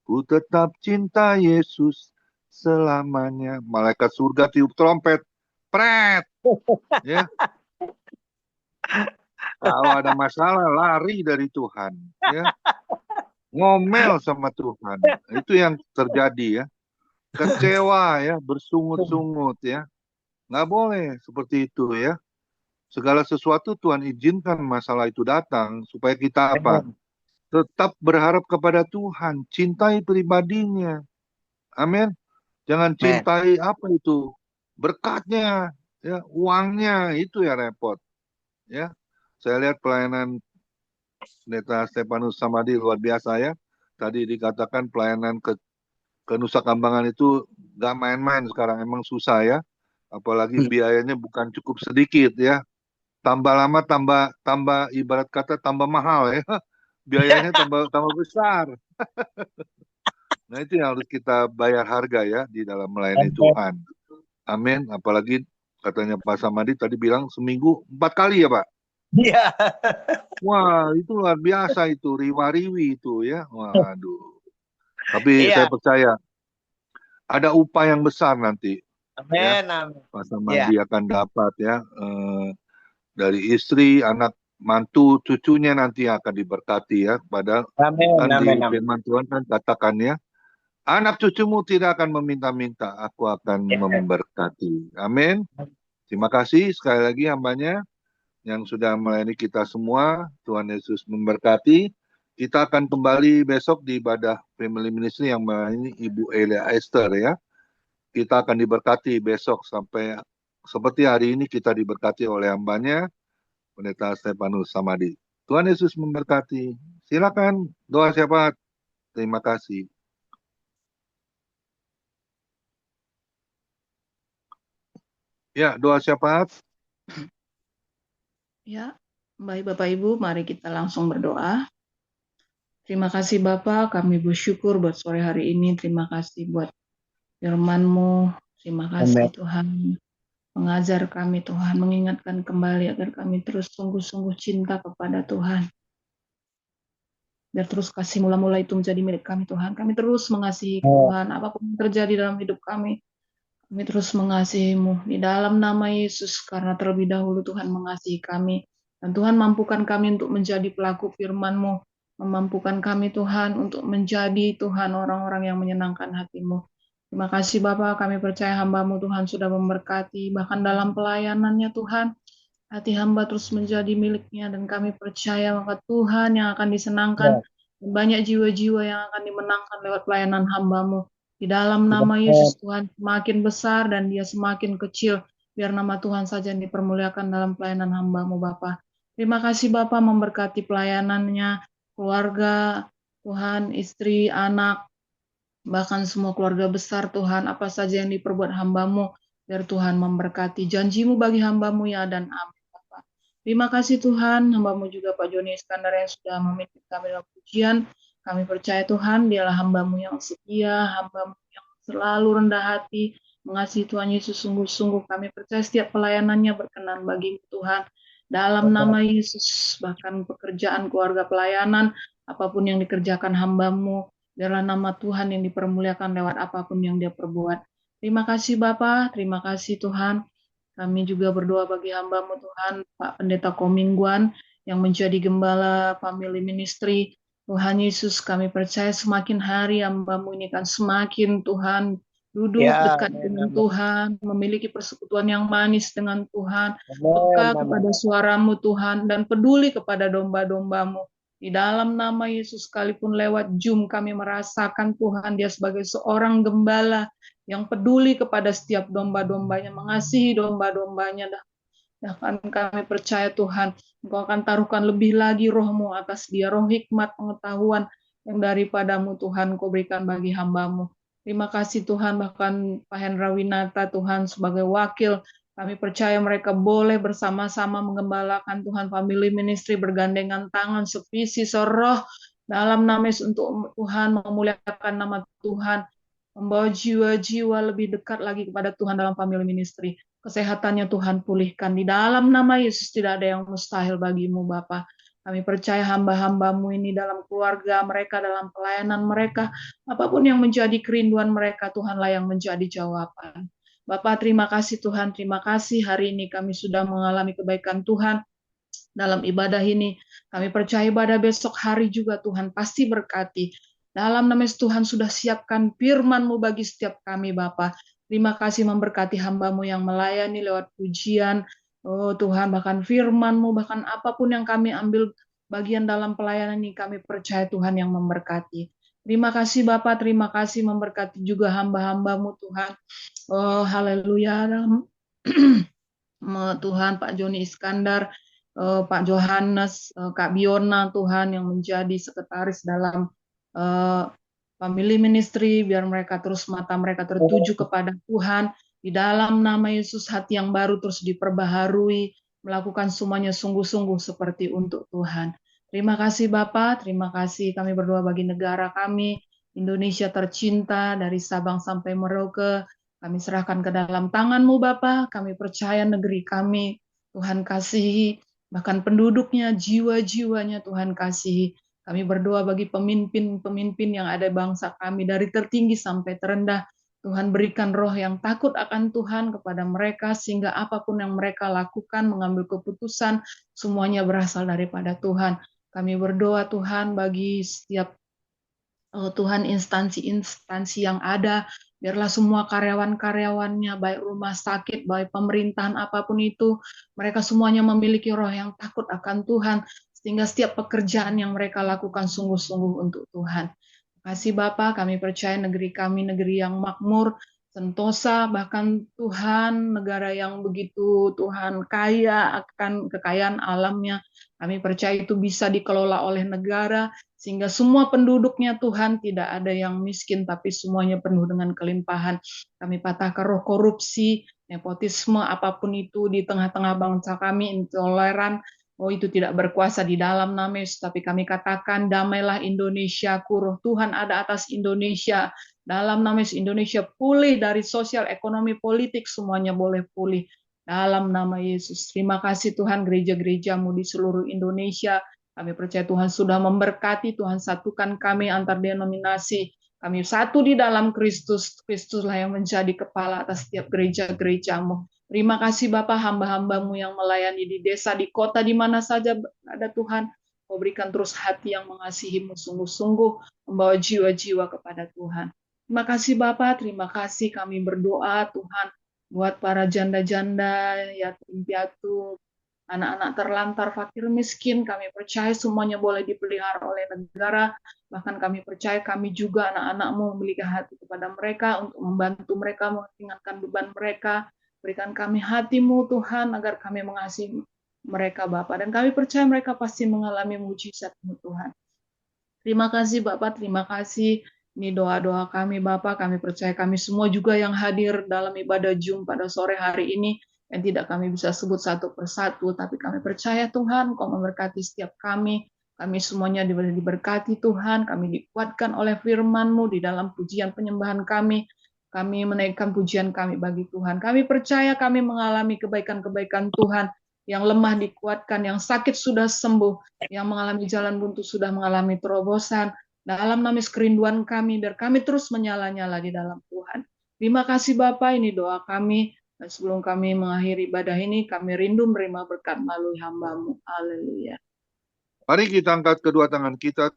ku tetap cinta Yesus selamanya. Malaikat surga tiup trompet, pret, ya. Kalau ada masalah lari dari Tuhan, ya. Ngomel sama Tuhan, itu yang terjadi ya. Kecewa ya, bersungut-sungut ya. Nggak boleh seperti itu ya. Segala sesuatu Tuhan izinkan masalah itu datang supaya kita apa? Tetap berharap kepada Tuhan, cintai pribadinya. Amin. Jangan cintai apa itu? Berkatnya, ya, uangnya, itu ya repot. Ya. Saya lihat pelayanan Pendeta Stefanus Samadi luar biasa ya. Tadi dikatakan pelayanan ke Nusa Kambangan itu nggak main-main sekarang, emang susah ya. Apalagi biayanya bukan cukup sedikit ya. Tambah lama tambah ibarat kata tambah mahal ya. Biayanya tambah besar. Nah itu yang harus kita bayar harga ya di dalam melayani Tuhan. Amin. Apalagi katanya Pak Samadi tadi bilang seminggu 4 kali ya Pak. Iya. Wah itu luar biasa itu, riwa-riwi itu ya. Waduh. Tapi saya percaya ada upah yang besar nanti. Amin. Ya. Pak Samadi akan dapat ya. Dari istri, anak, mantu, cucunya nanti akan diberkati ya. Padahal kan di firman Tuhan kan katakan ya, anak cucumu tidak akan meminta-minta, aku akan memberkati. Amin. Terima kasih sekali lagi hambanya yang sudah melayani kita semua. Tuhan Yesus memberkati. Kita akan kembali besok di ibadah Family Ministry yang melayani Ibu Elia Esther ya. Kita akan diberkati besok sampai seperti hari ini kita diberkati oleh hambanya Pendeta Stefanus Samadi. Tuhan Yesus memberkati. Silakan doa syafaat. Terima kasih. Ya, doa syafaat. Ya, baik Bapak Ibu, mari kita langsung berdoa. Terima kasih Bapak, kami bersyukur buat sore hari ini. Terima kasih buat firman-Mu. Terima kasih Tuhan mengajar kami Tuhan, mengingatkan kembali agar kami terus sungguh-sungguh cinta kepada Tuhan. Biar terus kasih mula-mula itu menjadi milik kami Tuhan. Kami terus mengasihi Tuhan, apapun yang terjadi dalam hidup kami. Kami terus mengasihi-Mu di dalam nama Yesus, karena terlebih dahulu Tuhan mengasihi kami. Dan Tuhan mampukan kami untuk menjadi pelaku firman-Mu. Memampukan kami Tuhan untuk menjadi Tuhan orang-orang yang menyenangkan hati-Mu. Terima kasih Bapa, kami percaya hamba-Mu Tuhan sudah memberkati, bahkan dalam pelayanannya Tuhan. Hati hamba terus menjadi miliknya dan kami percaya maka Tuhan yang akan disenangkan dan banyak jiwa-jiwa yang akan dimenangkan lewat pelayanan hamba-Mu. Di dalam nama Yesus Tuhan semakin besar dan dia semakin kecil. Biar nama Tuhan saja yang dipermuliakan dalam pelayanan hamba-Mu Bapa. Terima kasih Bapa memberkati pelayanannya, keluarga, Tuhan, istri, anak, bahkan semua keluarga besar Tuhan, apa saja yang diperbuat hamba-Mu, biar Tuhan memberkati janji-Mu bagi hamba-Mu ya dan amin. Bapak. Terima kasih Tuhan, hamba-Mu juga Pak Joni Iskandar yang sudah memimpin kami dalam pujian. Kami percaya Tuhan, dialah hamba-Mu yang setia, hamba-Mu yang selalu rendah hati, mengasihi Tuhan Yesus sungguh-sungguh. Kami percaya setiap pelayanannya berkenan bagi Tuhan. Dalam nama Yesus, bahkan pekerjaan keluarga pelayanan, apapun yang dikerjakan hamba-Mu, biarlah nama Tuhan yang dipermuliakan lewat apapun yang dia perbuat. Terima kasih Bapa, terima kasih Tuhan. Kami juga berdoa bagi hamba-Mu Tuhan, Pak Pendeta Komingguan, yang menjadi gembala family ministry. Tuhan Yesus, kami percaya semakin hari hamba-Mu ini kan semakin Tuhan duduk dekat dengan Tuhan, memiliki persekutuan yang manis dengan Tuhan, peka kepada suara-Mu Tuhan, dan peduli kepada domba-domba-Mu. Di dalam nama Yesus, sekalipun lewat Zoom, kami merasakan Tuhan dia sebagai seorang gembala yang peduli kepada setiap domba-dombanya, mengasihi domba-dombanya. Bahkan kami percaya Tuhan, Engkau akan taruhkan lebih lagi roh-Mu atas dia, roh hikmat, pengetahuan yang daripadamu Tuhan, Kau berikan bagi hamba-Mu. Terima kasih Tuhan, bahkan Pak Hendra Winata Tuhan sebagai wakil, kami percaya mereka boleh bersama-sama menggembalakan Tuhan family ministry, bergandengan tangan, sevisi, seroh, dalam nama Yesus untuk Tuhan memuliakan nama Tuhan, membawa jiwa-jiwa lebih dekat lagi kepada Tuhan dalam family ministry. Kesehatannya Tuhan pulihkan. Di dalam nama Yesus tidak ada yang mustahil bagimu Bapa. Kami percaya hamba-hamba-Mu ini dalam keluarga mereka, dalam pelayanan mereka, apapun yang menjadi kerinduan mereka, Tuhanlah yang menjadi jawaban. Bapak, terima kasih Tuhan, terima kasih hari ini kami sudah mengalami kebaikan Tuhan dalam ibadah ini. Kami percaya ibadah besok hari juga Tuhan pasti berkati. Dalam nama Yesus Tuhan sudah siapkan firman-Mu bagi setiap kami Bapa. Terima kasih memberkati hamba-Mu yang melayani lewat pujian. Oh Tuhan, bahkan firman-Mu, bahkan apapun yang kami ambil bagian dalam pelayanan ini, kami percaya Tuhan yang memberkati. Terima kasih Bapak, terima kasih memberkati juga hamba-hamba-Mu Tuhan. Oh haleluya. Tuhan Pak Joni Iskandar, Pak Johannes, Kak Biona Tuhan yang menjadi sekretaris dalam family ministry, biar mereka terus mata mereka tertuju kepada Tuhan. Di dalam nama Yesus hati yang baru terus diperbaharui, melakukan semuanya sungguh-sungguh seperti untuk Tuhan. Terima kasih Bapak, terima kasih kami berdoa bagi negara kami, Indonesia tercinta dari Sabang sampai Merauke. Kami serahkan ke dalam tangan-Mu Bapa, kami percaya negeri kami, Tuhan kasihi, bahkan penduduknya, jiwa-jiwanya Tuhan kasihi. Kami berdoa bagi pemimpin-pemimpin yang ada bangsa kami, dari tertinggi sampai terendah. Tuhan berikan roh yang takut akan Tuhan kepada mereka, sehingga apapun yang mereka lakukan, mengambil keputusan, semuanya berasal daripada Tuhan. Kami berdoa Tuhan bagi setiap Tuhan instansi-instansi yang ada, biarlah semua karyawan-karyawannya, baik rumah sakit, baik pemerintahan apapun itu, mereka semuanya memiliki roh yang takut akan Tuhan, sehingga setiap pekerjaan yang mereka lakukan sungguh-sungguh untuk Tuhan. Terima kasih Bapak, kami percaya negeri kami negeri yang makmur, Sentosa, bahkan Tuhan, negara yang begitu Tuhan kaya akan kekayaan alamnya. Kami percaya itu bisa dikelola oleh negara, sehingga semua penduduknya Tuhan tidak ada yang miskin, tapi semuanya penuh dengan kelimpahan. Kami patahkan roh korupsi, nepotisme, apapun itu di tengah-tengah bangsa kami, intoleran, itu tidak berkuasa di dalam nama Yesus, tapi kami katakan damailah Indonesia, roh Tuhan ada atas Indonesia, dalam nama Yesus Indonesia pulih dari sosial, ekonomi, politik, semuanya boleh pulih. Dalam nama Yesus. Terima kasih Tuhan gereja-gerejamu di seluruh Indonesia. Kami percaya Tuhan sudah memberkati, Tuhan satukan kami antar denominasi. Kami satu di dalam Kristus. Kristuslah yang menjadi kepala atas setiap gereja-gerejamu. Terima kasih Bapak, hamba-hambamu yang melayani di desa, di kota, di mana saja ada Tuhan. Kau berikan terus hati yang mengasihimu sungguh-sungguh, membawa jiwa-jiwa kepada Tuhan. Terima kasih Bapak, terima kasih kami berdoa Tuhan buat para janda-janda, yatim piatu, anak-anak terlantar, fakir miskin. Kami percaya semuanya boleh dipelihara oleh negara. Bahkan kami percaya kami juga anak-anak-Mu memiliki hati kepada mereka untuk membantu mereka, meringankan beban mereka. Berikan kami hati-Mu Tuhan agar kami mengasihi mereka Bapak. Dan kami percaya mereka pasti mengalami mujizat-Mu Tuhan. Terima kasih Bapak, terima kasih. Ini doa-doa kami Bapak, kami percaya kami semua juga yang hadir dalam ibadah Zoom pada sore hari ini, yang tidak kami bisa sebut satu persatu, tapi kami percaya Tuhan, Kau memberkati setiap kami semuanya diberkati Tuhan, kami dikuatkan oleh firman-Mu di dalam pujian penyembahan kami menaikkan pujian kami bagi Tuhan. Kami percaya kami mengalami kebaikan-kebaikan Tuhan, yang lemah dikuatkan, yang sakit sudah sembuh, yang mengalami jalan buntu sudah mengalami terobosan. Dalam nama kerinduan kami, biar kami terus menyala-nyala di dalam Tuhan. Terima kasih Bapak, ini doa kami. Dan sebelum kami mengakhiri ibadah ini, kami rindu menerima berkat melalui hamba-Mu. Haleluya. Mari kita angkat kedua tangan kita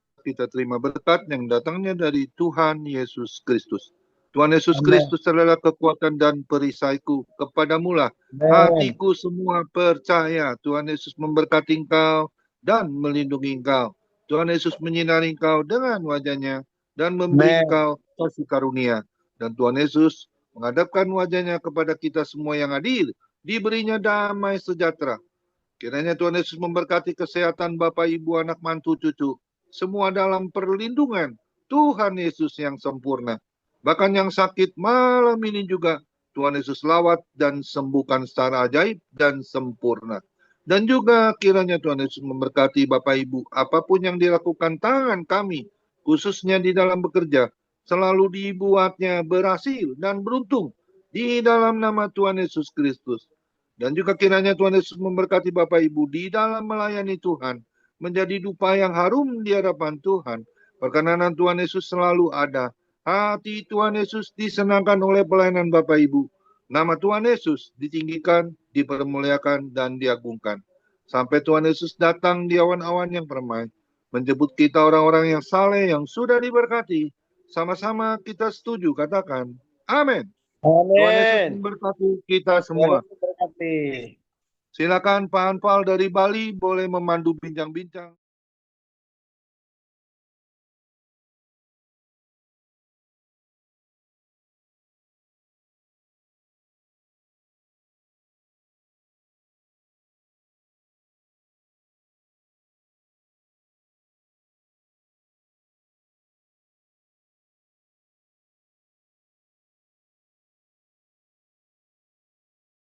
terima berkat yang datangnya dari Tuhan Yesus Kristus. Tuhan Yesus Kristus adalah kekuatan dan perisaiku. Kepadamu-lah hatiku semua percaya. Tuhan Yesus memberkati engkau dan melindungi engkau. Tuhan Yesus menyinari engkau dengan wajahnya dan memberi engkau kasih karunia. Dan Tuhan Yesus menghadapkan wajahnya kepada kita semua yang hadir, diberinya damai sejahtera. Kiranya Tuhan Yesus memberkati kesehatan Bapak, Ibu, anak, mantu, cucu. Semua dalam perlindungan Tuhan Yesus yang sempurna. Bahkan yang sakit malam ini juga Tuhan Yesus lawat dan sembuhkan secara ajaib dan sempurna. Dan juga kiranya Tuhan Yesus memberkati Bapak Ibu, apapun yang dilakukan tangan kami, khususnya di dalam bekerja, selalu dibuatnya berhasil dan beruntung di dalam nama Tuhan Yesus Kristus. Dan juga kiranya Tuhan Yesus memberkati Bapak Ibu di dalam melayani Tuhan, menjadi dupa yang harum di hadapan Tuhan. Perkenanan Tuhan Yesus selalu ada. Hati Tuhan Yesus disenangkan oleh pelayanan Bapak Ibu. Nama Tuhan Yesus ditinggikan, dipermuliakan, dan diagungkan. Sampai Tuhan Yesus datang di awan-awan yang permai, menjemput kita orang-orang yang saleh, yang sudah diberkati. Sama-sama kita setuju, katakan, amin. Tuhan Yesus memberkati kita semua. Silakan Pak Anfal dari Bali boleh memandu bincang-bincang.